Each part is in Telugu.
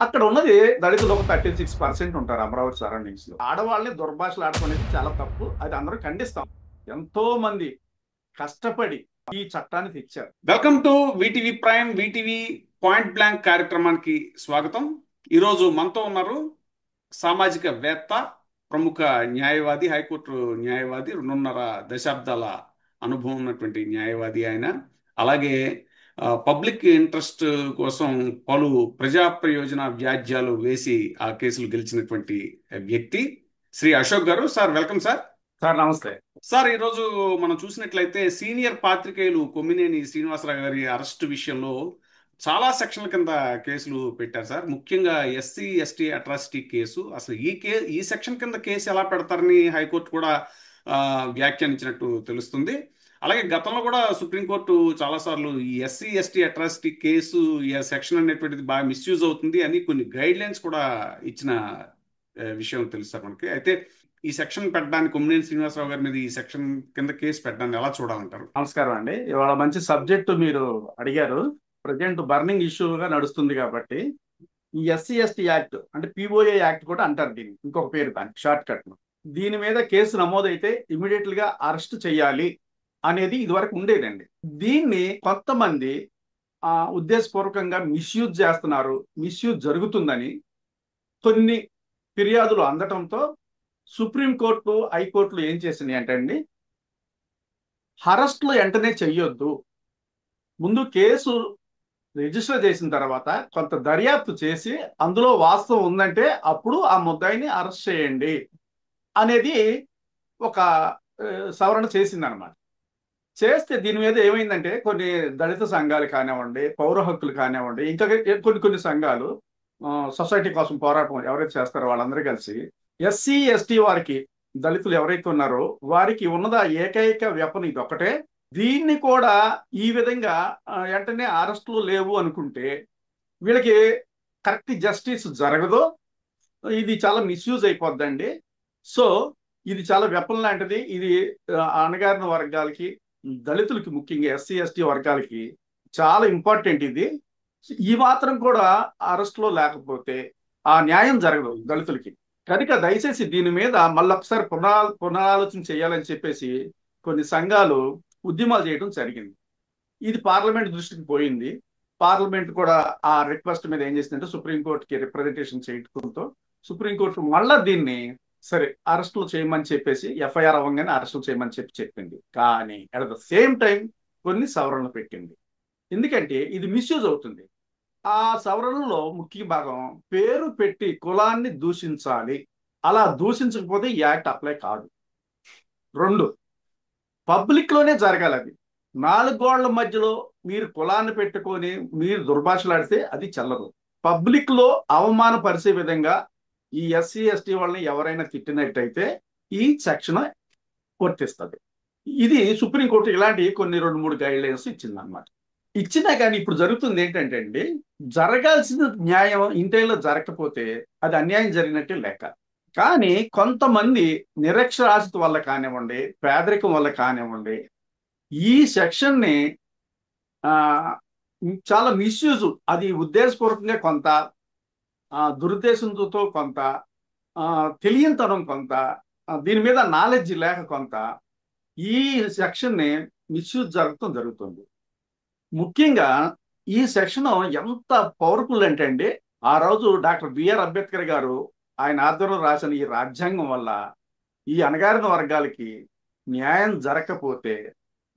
అక్కడ ఉన్నది దళితులు ఒక 36% ఉంటారు అమరావతి సరౌండింగ్స్ లో. ఆడవాళ్ళని దుర్భాషలు ఆడుకునేది చాలా తప్పు. అది అందరూ ఖండిస్తాం. ఎంతో మంది కష్టపడి ఈ చట్టాన్ని తెచ్చారు. Welcome to VTV prime VTV point blank కార్యక్రమానికి స్వాగతం. ఈరోజు మనతో ఉన్నారు సామాజిక వేత్త, ప్రముఖ న్యాయవాది, హైకోర్టు న్యాయవాది, 2.5 దశాబ్దాల అనుభవం ఉన్నటువంటి న్యాయవాది ఆయన. అలాగే పబ్లిక్ ఇంట్రెస్ట్ కోసం పలు ప్రజా ప్రయోజన వ్యాజ్యాలు వేసి ఆ కేసులు గెలిచినటువంటి వ్యక్తి Shri Ashok garu. Sir welcome sir. Sir నమస్తే. సార్, ఈరోజు మనం చూసినట్లయితే సీనియర్ పాత్రికేయులు కొమ్మినేని శ్రీనివాసరావు గారి అరెస్టు విషయంలో చాలా సెక్షన్ల కింద కేసులు పెట్టారు సార్. ముఖ్యంగా ఎస్సీ ఎస్టీ అట్రాసిటీ కేసు. అసలు ఈ సెక్షన్ కింద కేసు ఎలా పెడతారని హైకోర్టు కూడా వ్యాఖ్యానించినట్టు తెలుస్తుంది. అలాగే గతంలో కూడా సుప్రీంకోర్టు చాలాసార్లు ఈ ఎస్సీ ఎస్టీ అట్రాసిటీ కేసు ఈ సెక్షన్ అనేటువంటిది బాగా మిస్యూజ్ అవుతుంది అని కొన్ని గైడ్ లైన్స్ కూడా ఇచ్చిన విషయం తెలుసు సార్ మనకి. అయితే ఈ సెక్షన్ పెట్టడానికి, కొమ్మినేని శ్రీనివాసరావు గారి మీద ఈ సెక్షన్ కింద కేసు పెట్టడాన్ని ఎలా చూడాలంటారు? నమస్కారం అండి. ఇవాళ మంచి సబ్జెక్టు మీరు అడిగారు. ప్రజెంట్ బర్నింగ్ ఇష్యూగా నడుస్తుంది కాబట్టి ఈ ఎస్సీ ఎస్టీ యాక్ట్ అంటే పిఓఏ యాక్ట్ కూడా అంటారు దీన్ని, ఇంకొక పేరు దానికి షార్ట్ కట్. దీని మీద కేసు నమోదైతే ఇమీడియట్ గా అరెస్ట్ చేయాలి అనేది ఇదివరకు ఉండేదండి. దీన్ని కొంతమంది ఉద్దేశపూర్వకంగా మిస్యూజ్ చేస్తున్నారు, మిస్యూజ్ జరుగుతుందని కొన్ని ఫిర్యాదులు అందటంతో సుప్రీంకోర్టు, హైకోర్టులు ఏం చేసినాయి అంటే అండి, అరెస్టులు వెంటనే చెయ్యొద్దు, ముందు కేసు రిజిస్టర్ చేసిన తర్వాత కొంత దర్యాప్తు చేసి అందులో వాస్తవం ఉందంటే అప్పుడు ఆ ముద్దాయిని అరెస్ట్ చేయండి అనేది ఒక సవరణ చేసిందనమాట. చేస్తే దీని మీద ఏమైందంటే కొన్ని దళిత సంఘాలు కానివ్వండి, పౌర హక్కులు కానివ్వండి, ఇంకా కొన్ని సంఘాలు సొసైటీ కోసం పోరాటం ఎవరైతే చేస్తారో వాళ్ళందరూ కలిసి ఎస్సీ ఎస్టీ వారికి, దళితులు ఎవరైతే ఉన్నారో వారికి ఉన్నదా ఏకైక వెపన్ ఇది ఒకటే, దీన్ని కూడా ఈ విధంగా వెంటనే అరెస్టులు లేవు అనుకుంటే వీళ్ళకి కరెక్ట్ జస్టిస్ జరగదు, ఇది చాలా మిస్యూజ్ అయిపోద్దండి. సో ఇది చాలా వెపన్ లాంటిది. ఇది అణగారిన వర్గాలకి, దళితులకి, ముఖ్యంగా ఎస్సీ ఎస్టీ వర్గాలకి చాలా ఇంపార్టెంట్ ఇది. ఈ మాత్రం కూడా అరెస్ట్లో లేకపోతే ఆ న్యాయం జరగదు దళితులకి. కనుక దయచేసి దీని మీద మళ్ళొకసారి పునరాలోచన చేయాలని చెప్పేసి కొన్ని సంఘాలు ఉద్యమాలు చేయడం జరిగింది. ఇది పార్లమెంట్ దృష్టికి పోయింది. పార్లమెంట్ కూడా ఆ రిక్వెస్ట్ మీద ఏం చేసిందంటే సుప్రీంకోర్టుకి రిప్రజెంటేషన్ చేయడంతో సుప్రీంకోర్టు మళ్ళా దీన్ని సరే అరెస్టులు చేయమని చెప్పేసి, ఎఫ్ఐఆర్ అవ్వగానే అరెస్టులు చేయమని చెప్పింది. కానీ అట్ ద సేమ్ టైం కొన్ని సవరణలు పెట్టింది. ఎందుకంటే ఇది మిస్యూజ్ అవుతుంది. ఆ సవరణలో ముఖ్య భాగం పేరు పెట్టి కులాన్ని దూషించాలి, అలా దూషించకపోతే ఈ యాక్ట్ అప్లై కాదు. 2, పబ్లిక్ లోనే జరగాలి. అది 4 గోళ్ల మధ్యలో మీరు కులాన్ని పెట్టుకొని మీరు దుర్భాషలాడితే అది చెల్లదు. పబ్లిక్ లో అవమానపరిచే విధంగా ఈ ఎస్సీ ఎస్టీ వాళ్ళని ఎవరైనా తిట్టినట్టయితే ఈ సెక్షన్ వర్తిస్తుంది. ఇది సుప్రీంకోర్టు ఇలాంటి కొన్ని 2-3 గైడ్ లైన్స్ ఇచ్చింది అనమాట. ఇచ్చినా కానీ ఇప్పుడు జరుగుతుంది ఏంటంటే అండి, జరగాల్సిన న్యాయం ఇంటైలో జరగకపోతే అది అన్యాయం జరిగినట్టే లెక్క. కానీ కొంతమంది నిరక్షరాస్యత వల్ల కానివ్వండి, పేదరికం వల్ల కానివ్వండి, ఈ సెక్షన్ని చాలా మిస్యూజ్, అది ఉద్దేశపూర్వకంగా కొంత, దురుద్దేశంతో కొంత, తెలియనితనం కొంత, దీని మీద నాలెడ్జ్ లేక కొంత ఈ సెక్షన్ని మిస్యూజ్ జరుగుతుంది. ముఖ్యంగా ఈ సెక్షన్ ఎంత పవర్ఫుల్ అంటే అండి, ఆ రోజు డాక్టర్ బిఆర్ అంబేద్కర్ గారు ఆయన ఆధ్వర్యంలో రాసిన ఈ రాజ్యాంగం వల్ల ఈ అణగారిన వర్గాలకి న్యాయం జరగకపోతే,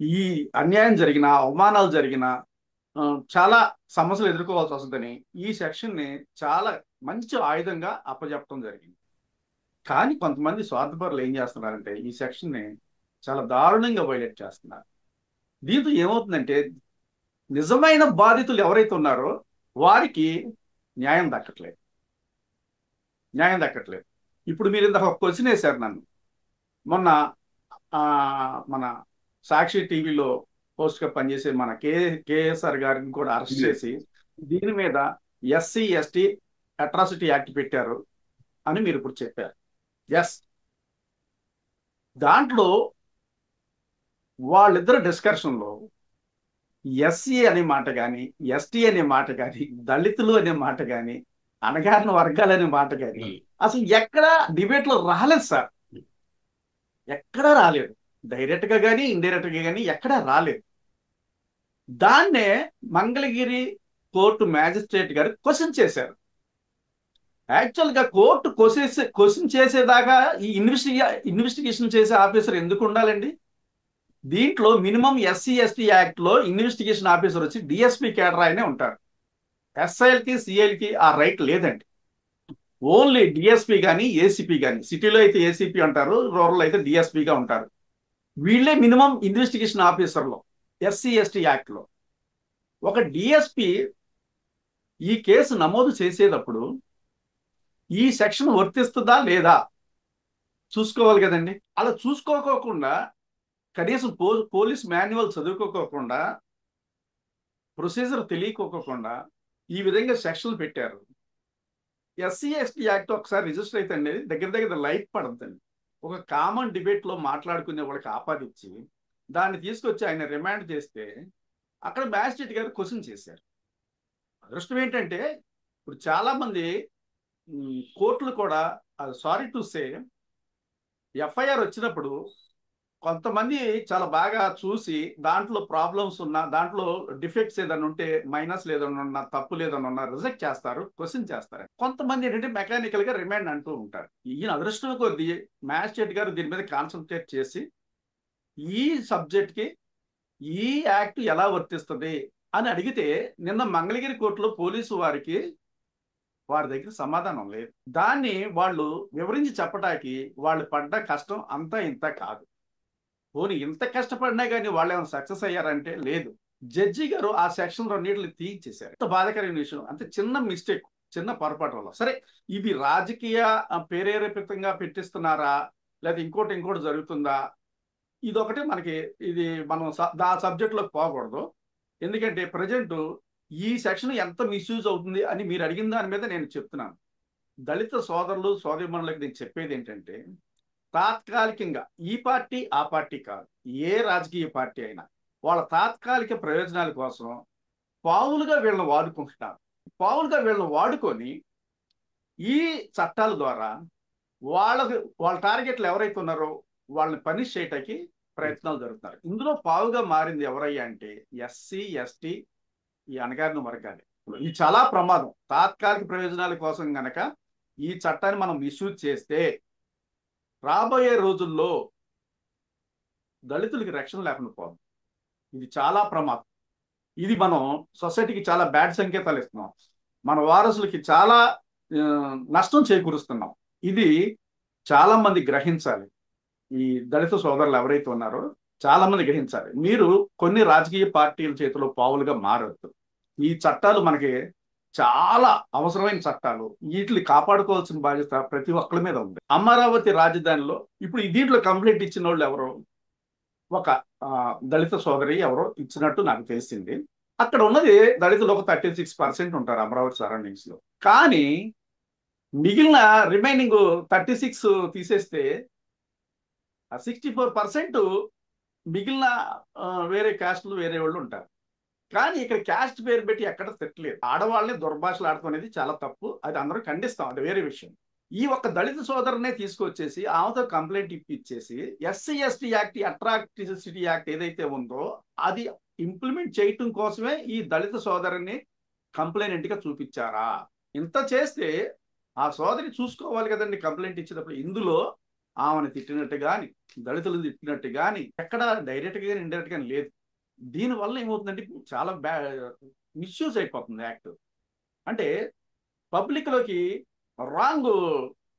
ఈ అన్యాయం జరిగిన, అవమానాలు జరిగిన చాలా సమస్యలు ఎదుర్కోవాల్సి వస్తుందని ఈ సెక్షన్ని చాలా మంచి ఆయుధంగా అప్పచెప్పడం జరిగింది. కానీ కొంతమంది స్వార్థపరులు ఏం చేస్తున్నారంటే ఈ సెక్షన్ని చాలా దారుణంగా వైలేట్ చేస్తున్నారు. దీంతో ఏమవుతుందంటే నిజమైన బాధితులు ఎవరైతే ఉన్నారో వారికి న్యాయం దక్కట్లేదు. ఇప్పుడు మీరు ఇంత ఒక క్వశ్చన్ వేశారు నన్ను. మొన్న మన సాక్షి టీవీలో పోస్ట్గా పనిచేసే మన కేఎస్ఆర్ గారిని కూడా అరెస్ట్ చేసి దీని మీద ఎస్సీ ఎస్టీ అట్రాసిటీ యాక్ట్ పెట్టారు అని మీరు ఇప్పుడు చెప్పారు. ఎస్, దాంట్లో వాళ్ళిద్దరు డిస్కషన్లో ఎస్సీ అనే మాట కానీ, ఎస్టీ అనే మాట కానీ, దళితులు అనే మాట కానీ అణగారిన వర్గాలనే మాట కానీ అసలు ఎక్కడ డిబేట్ లో రాలేదు సార్, ఎక్కడా రాలేదు. డైరెక్ట్ గా కానీ ఇండైరెక్ట్ గా కానీ ఎక్కడా రాలేదు. దాన్నే మంగళగిరి కోర్టు మ్యాజిస్ట్రేట్ గారు క్వశ్చన్ చేశారు. యాక్చువల్ గా కోర్టు క్వశ్చన్ చేసేదాకా ఈ ఇన్వెస్టిగేషన్ చేసే ఆఫీసర్ ఎందుకు ఉండాలండి? దీంట్లో మినిమం ఎస్సీ ఎస్టీ యాక్ట్ లో ఇన్వెస్టిగేషన్ ఆఫీసర్ వచ్చి డిఎస్పీ కేడర్ ఆయనే ఉంటారు. ఎస్ఐఎల్ కి సిఐల్ కి ఆ రైట్ లేదండి. ఓన్లీ డిఎస్పీ కానీ ఏసీపీ కానీ, సిటీలో అయితే ఏసీపీ అంటారు, రూరల్ అయితే డిఎస్పీగా ఉంటారు. వీళ్ళే మినిమం ఇన్వెస్టిగేషన్ ఆఫీసర్లో ఎస్సీ ఎస్టీ యాక్ట్ లో. ఒక డిఎస్పీ ఈ కేసు నమోదు చేసేటప్పుడు ఈ సెక్షన్ వర్తిస్తుందా లేదా చూసుకోవాలి కదండి. అలా చూసుకోకోకుండా, కనీసం పోలీస్ మాన్యువల్ చదువుకోకుండా, ప్రొసీజర్ తెలియకోకుండా ఈ విధంగా సెక్షన్లు పెట్టారు. ఎస్సీ ఎస్టీ యాక్ట్ ఒకసారి రిజిస్టర్ అయితే అండి దగ్గర దగ్గర లైఫ్ పడుతుందండి. ఒక కామన్ డిబేట్ లో మాట్లాడుకునే వాళ్ళకి ఆపాదించి దాన్ని తీసుకొచ్చి ఆయన రిమాండ్ చేస్తే అక్కడ మ్యాజిస్ట్రేట్ గారు క్వశ్చన్ చేశారు. అదృష్టం ఏంటంటే ఇప్పుడు చాలా మంది కోర్టులు కూడా, సారీ టు సే, ఎఫ్ఐఆర్ వచ్చినప్పుడు కొంతమంది చాలా బాగా చూసి దాంట్లో ప్రాబ్లమ్స్ ఉన్నా, దాంట్లో డిఫెక్ట్స్ ఏదైనా ఉంటే, మైనస్ ఏదైనా ఉన్నా, తప్పు లేదన్నా ఉన్నా రిజెక్ట్ చేస్తారు, క్వశ్చన్ చేస్తారు. కొంతమంది ఏంటంటే మెకానికల్ గా రిమాండ్ అంటూ ఉంటారు. ఈయన అదృష్టం కొద్దీ మ్యాజిస్ట్రేట్ గారు దీని మీద కాన్సన్ట్రేట్ చేసి ఈ సబ్జెక్ట్ కి ఈ యాక్ట్ ఎలా వర్తిస్తుంది అని అడిగితే నిన్న మంగళగిరి కోర్టులో పోలీసు వారికి వారి దగ్గర సమాధానం లేదు. దాన్ని వాళ్ళు వివరించి చెప్పడానికి వాళ్ళు పడ్డ కష్టం అంతా ఇంత కాదు. పోనీ ఇంత కష్టపడినా కానీ వాళ్ళు ఏమైనా సక్సెస్ అయ్యారంటే లేదు. జడ్జి గారు ఆ సెక్షన్ రెండింటిని తీయించేశారు. ఎంత బాధాకరమైన విషయం. అంత చిన్న మిస్టేక్, చిన్న పొరపాటు వల్ల. సరే, ఇది రాజకీయ ప్రేరేపితంగా పెట్టిస్తున్నారా లేదా ఇంకోటి జరుగుతుందా, ఇదొకటి మనకి, ఇది మనం ఆ సబ్జెక్ట్ లోకి పోకూడదు. ఎందుకంటే ప్రజెంట్ ఈ సెక్షన్ ఎంత మిస్యూజ్ అవుతుంది అని మీరు అడిగిన దాని మీద నేను చెప్తున్నాను. దళిత సోదరులు సోదరీమణులకు నేను చెప్పేది ఏంటంటే, తాత్కాలికంగా ఈ పార్టీ ఆ పార్టీ కాదు, ఏ రాజకీయ పార్టీ అయినా వాళ్ళ తాత్కాలిక ప్రయోజనాల కోసం పావులుగా వీళ్ళని వాడుకుంటున్నారు. పావులుగా వీళ్ళని వాడుకొని ఈ చట్టాల ద్వారా వాళ్ళ టార్గెట్లు ఎవరైతే ఉన్నారో వాళ్ళని పనిష్ చేయటానికి ప్రయత్నాలు జరుగుతున్నారు. ఇందులో పావుగా మారింది ఎవరయ్యా అంటే ఎస్సీ ఎస్టీ, ఈ అణగారిన వర్గాలే. ఇది చాలా ప్రమాదం. తాత్కాలిక ప్రయోజనాల కోసం గనక ఈ చట్టాన్ని మనం మిస్యూజ్ చేస్తే రాబోయే రోజుల్లో దళితులకి రక్షణ లేకుండా పోదు. ఇది చాలా ప్రమాదం. ఇది మనం సొసైటీకి చాలా బ్యాడ్ సంకేతాలు ఇస్తున్నాం. మన వారసులకి చాలా నష్టం చేకూరుస్తున్నాం. ఇది చాలా మంది గ్రహించాలి. ఈ దళిత సోదరులు ఎవరైతే ఉన్నారో చాలా మంది గ్రహించాలి. మీరు కొన్ని రాజకీయ పార్టీల చేతిలో పావులుగా మారవద్దు. ఈ చట్టాలు మనకి చాలా అవసరమైన చట్టాలు. వీటిని కాపాడుకోవాల్సిన బాధ్యత ప్రతి ఒక్కరి మీద ఉంది. అమరావతి రాజధానిలో ఇప్పుడు దీంట్లో కంప్లైంట్ ఇచ్చిన వాళ్ళు ఎవరు? ఒక దళిత సోదరి ఎవరో ఇచ్చినట్టు నాకు తెలిసింది. అక్కడ ఉన్నది దళితులు ఒక 36% ఉంటారు అమరావతి సరౌండింగ్స్ లో. కానీ మిగిలిన రిమైనింగ్ 36 తీసేస్తే 64% మిగిలిన వేరే క్యాస్ట్లు వేరే వాళ్ళు ఉంటారు. కానీ ఇక్కడ క్యాస్ట్ పేరు పెట్టి ఎక్కడ తిట్టలేదు. ఆడవాళ్ళని దుర్భాషలు ఆడుకునేది చాలా తప్పు. అది అందరూ ఖండిస్తాం, అది వేరే విషయం. ఈ ఒక్క దళిత సోదరునే తీసుకొచ్చేసి ఆమెతో కంప్లైంట్ ఇప్పించేసి SC ST act, atrocity act ఏదైతే ఉందో అది ఇంప్లిమెంట్ చేయటం కోసమే ఈ దళిత సోదరుని కంప్లైంట్ గా చూపించారా? ఇంత చేస్తే ఆ సోదరి చూసుకోవాలి కదండి కంప్లైంట్ ఇచ్చినప్పుడు. ఇందులో ఆమెను తిట్టినట్టు కానీ, దళితులను తిట్టినట్టు కానీ ఎక్కడ డైరెక్ట్ గా కానీ ఇండైరెక్ట్ గానీ లేదు. దీనివల్ల ఏమవుతుందంటే చాలా మిస్యూజ్ అయిపోతుంది యాక్ట్. అంటే పబ్లిక్ లోకి రాంగ్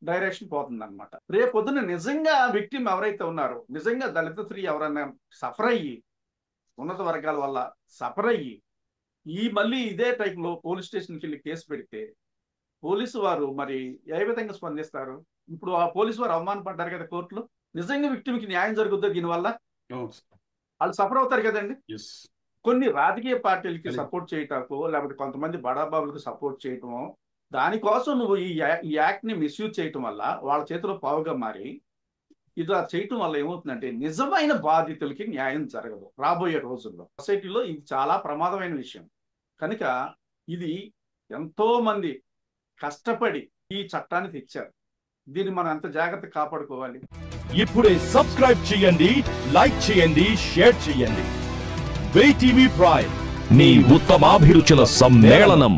డైరెక్షన్ పోతుంది అనమాట. రేపొద్దున నిజంగా విక్టిమ్ ఎవరైతే ఉన్నారో, నిజంగా దళిత స్త్రీ ఎవరైనా సఫర్ అయ్యి, ఉన్నత వర్గాల వల్ల సఫర్ అయ్యి మళ్ళీ ఇదే టైంలో పోలీస్ స్టేషన్కి వెళ్ళి కేసు పెడితే పోలీసు వారు మరి ఏ విధంగా స్పందిస్తారు? ఇప్పుడు ఆ పోలీసు వారు అవమానపడ్డారు కదా కోర్టులో. నిజంగా విక్టిమ్కి న్యాయం జరుగుద్దో దీనివల్ల? వాళ్ళు సఫర్ అవుతారు కదండి. కొన్ని రాజకీయ పార్టీలకి సపోర్ట్ చేయటమో లేకపోతే కొంతమంది బడాబాబులకు సపోర్ట్ చేయటమో, దానికోసం నువ్వు ఈ యాక్ట్ ని మిస్యూజ్ చేయటం వల్ల వాళ్ళ చేతిలో పావుగా మారి ఇలా చేయటం వల్ల ఏమవుతుందంటే నిజమైన బాధితులకి న్యాయం జరగదు రాబోయే రోజుల్లో. సొసైటీలో ఇది చాలా ప్రమాదమైన విషయం. కనుక ఇది ఎంతో మంది కష్టపడి ఈ చట్టాన్ని తెచ్చారు. దీన్ని మనం ఎంత జాగ్రత్త కాపాడుకోవాలి. ఇప్పుడే సబ్స్క్రైబ్ చేయండి, లైక్ చేయండి, షేర్ చేయండి. VTV ప్రైమ్, నీ ఉత్తమాభిరుచుల సమ్మేళనం.